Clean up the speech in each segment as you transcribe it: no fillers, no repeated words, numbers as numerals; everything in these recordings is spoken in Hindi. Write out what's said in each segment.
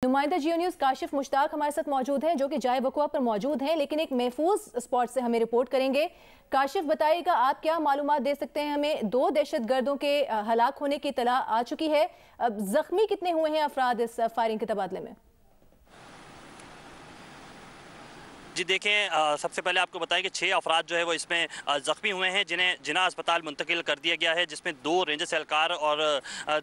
नुमाइंदा जियो न्यूज़ काशिफ मुश्ताक हमारे साथ मौजूद हैं, जो कि जाए वक़ुआ पर मौजूद हैं, लेकिन एक महफूज स्पॉट से हमें रिपोर्ट करेंगे। काशिफ, बताइएगा आप क्या मालूमात दे सकते हैं हमें? 2 दहशतगर्दों के हलाक होने की इत्तला आ चुकी है। जख्मी कितने हुए हैं अफराद इस फायरिंग के तबादले में? जी देखें, सबसे पहले आपको बताएं कि 6 अफराद जो है वो इसमें ज़ख्मी हुए हैं, जिन्हें जिना अस्पताल मुंतकिल कर दिया गया है, जिसमें 2 रेंजर्स एहलकार और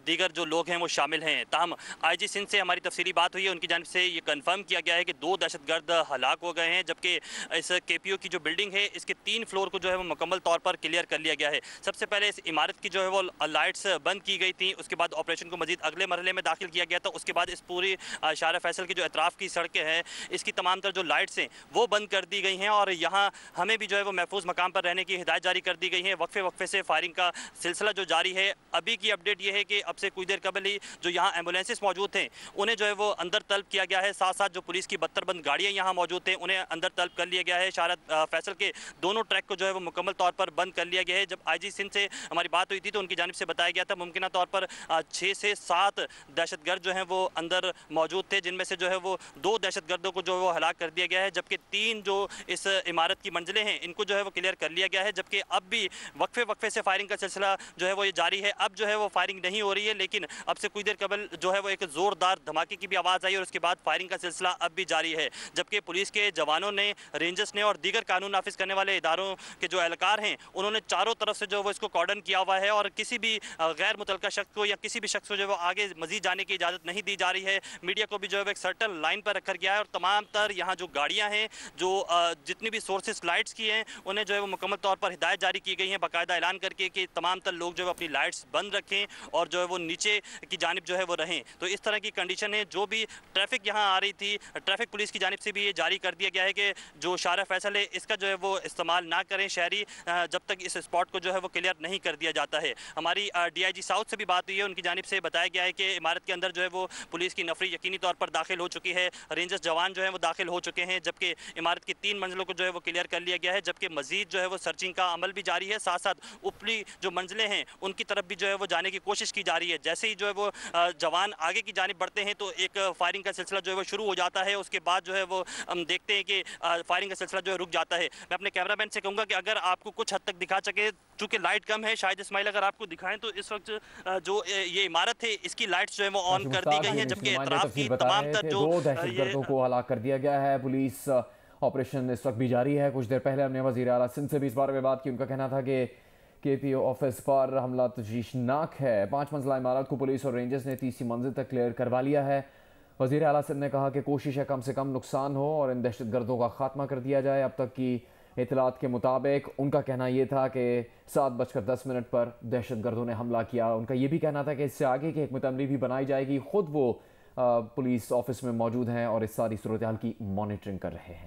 दीगर जो लोग हैं वो शामिल हैं। ताहम आईजी सिंध से हमारी तफसीली बात हुई है, उनकी जानिब से ये कन्फर्म किया गया है कि 2 दहशतगर्द हलाक हो गए हैं, जबकि इस KPO की जो बिल्डिंग है इसके 3 फ्लोर को जो है वो मुकम्मल तौर पर क्लियर कर लिया गया है। सबसे पहले इस इमारत की जो है वो लाइट्स बंद की गई थी, उसके बाद ऑपरेशन को मजीद अगले मरहले में दाखिल किया गया था। उसके बाद इस पूरी शारा फैसल की जो अतराफ़ की सड़कें हैं, इसकी तमाम तर जो लाइट्स हैं वो बंद कर दी गई हैं और यहाँ हमें भी जो है वो महफूज मकाम पर रहने की हिदायत जारी कर दी गई है। वक्फे वक्फे से फायरिंग का सिलसिला जो जारी है। अभी की अपडेट ये है कि अब से कुछ देर कबल ही जो यहाँ एम्बुलेंसेस मौजूद थे उन्हें जो है वो अंदर तलब किया गया है। साथ साथ जो पुलिस की 72 बंद गाड़ियाँ यहाँ मौजूद थे उन्हें अंदर तलब कर लिया गया है। शारा फैसल के दोनों ट्रैक को जो है वो मुकम्मल तौर पर बंद कर लिया गया है। जब IG सिंध से हमारी बात हुई थी तो उनकी जानिब से बताया गया था मुमकिन तौर पर 6 से 7 दहशतगर्द जो हैं वो अंदर मौजूद थे, जिनमें से जो है वो 2 दहशतगर्दों को जो है वो हलाक कर दिया गया है, जबकि 3 जो इस इमारत की मंजिलें हैं इनको जो है वो क्लियर कर लिया गया है। जबकि अब भी वक्फे वक्फे से फायरिंग का सिलसिला जो है वो ये जारी है। अब जो है वो फायरिंग नहीं हो रही है, लेकिन अब से कुछ देर कबल जो है वो एक ज़ोरदार धमाके की भी आवाज़ आई और उसके बाद फायरिंग का सिलसिला अब भी जारी है। जबकि पुलिस के जवानों ने, रेंजर्स ने और दीगर कानून नाफिज करने वाले इदारों के जो एहलकार हैं उन्होंने चारों तरफ से जो वो इसको कॉर्डन किया हुआ है और किसी भी गैर मुतल्लका शख्स को या किसी भी शख्स को जो है वो आगे मजीद जाने की इजाज़त नहीं दी जा रही है। मीडिया को भी जो है एक सर्टन लाइन पर रखा गया है और तमाम तर यहाँ जो गाड़ियाँ हैं, जो जितनी भी सोर्सेस लाइट्स की हैं, उन्हें जो है वो मुकम्मल तौर पर हिदायत जारी की गई है, बाकायदा ऐलान करके कि तमाम तर लोग जो है अपनी लाइट्स बंद रखें और जो है वो नीचे की जानिब जो है वो रहें। तो इस तरह की कंडीशन है। जो भी ट्रैफिक यहाँ आ रही थी, ट्रैफिक पुलिस की जानिब से भी ये जारी कर दिया गया है कि जो शारा फैसल है इसका जो है वो इस्तेमाल ना करें शहरी, जब तक इस स्पॉट को जो है वो क्लियर नहीं कर दिया जाता है। हमारी DIG साउथ से भी बात हुई है, उनकी जानिब से बताया गया है कि इमारत के अंदर जो है वो पुलिस की नफरी यकीनी तौर पर दाखिल हो चुकी है, रेंजर्स जवान जो है वो दाखिल हो चुके हैं, जबकि इमारत की 3 मंजिलों को जो है वो क्लियर कर लिया गया है। जबकि मजीद जो है वो सर्चिंग का अमल भी जारी है। साथ साथ ऊपरी जो मंजिलें हैं उनकी तरफ भी जो है वो जाने की कोशिश की जा रही है। जैसे ही जो है वो जवान आगे की जानिब बढ़ते हैं तो एक फायरिंग का सिलसिला जो है वो शुरू हो जाता है। उसके बाद जो है वो हम देखते हैं कि फायरिंग का सिलसिला जो है रुक जाता है। मैं अपने कैमरामैन से कहूँगा कि अगर आपको कुछ हद तक दिखा सके, चूँकि लाइट कम है, शायद इस्माइल अगर आपको दिखाएं तो इस वक्त जो ये इमारत है इसकी लाइट्स जो है वो ऑन कर दी गई है, जबकि एतराफ की तमाम तर जो 2 दहशतगर्दों को हलाक कर दिया गया है। पुलिस ऑपरेशन इस वक्त भी जारी है। कुछ देर पहले हमने वज़ीर आला सिंध से भी इस बारे में बात की। उनका कहना था कि KPO ऑफिस पर हमला तशवीशनाक है। 5 मंजिला इमारत को पुलिस और रेंजर्स ने 30वीं मंजिल तक क्लियर करवा लिया है। वज़ीर आला सिंध ने कहा कि कोशिश है कम से कम नुकसान हो और इन दहशतगर्दों का खात्मा कर दिया जाए। अब तक की इतलात के मुताबिक उनका कहना यह था कि 7:10 पर दहशतगर्दों ने हमला किया। उनका यह भी कहना था कि इससे आगे की हिकमत अमली भी बनाई जाएगी। खुद वो पुलिस ऑफिस में मौजूद हैं और इस सारी सूरत हाल की मॉनिटरिंग कर रहे हैं।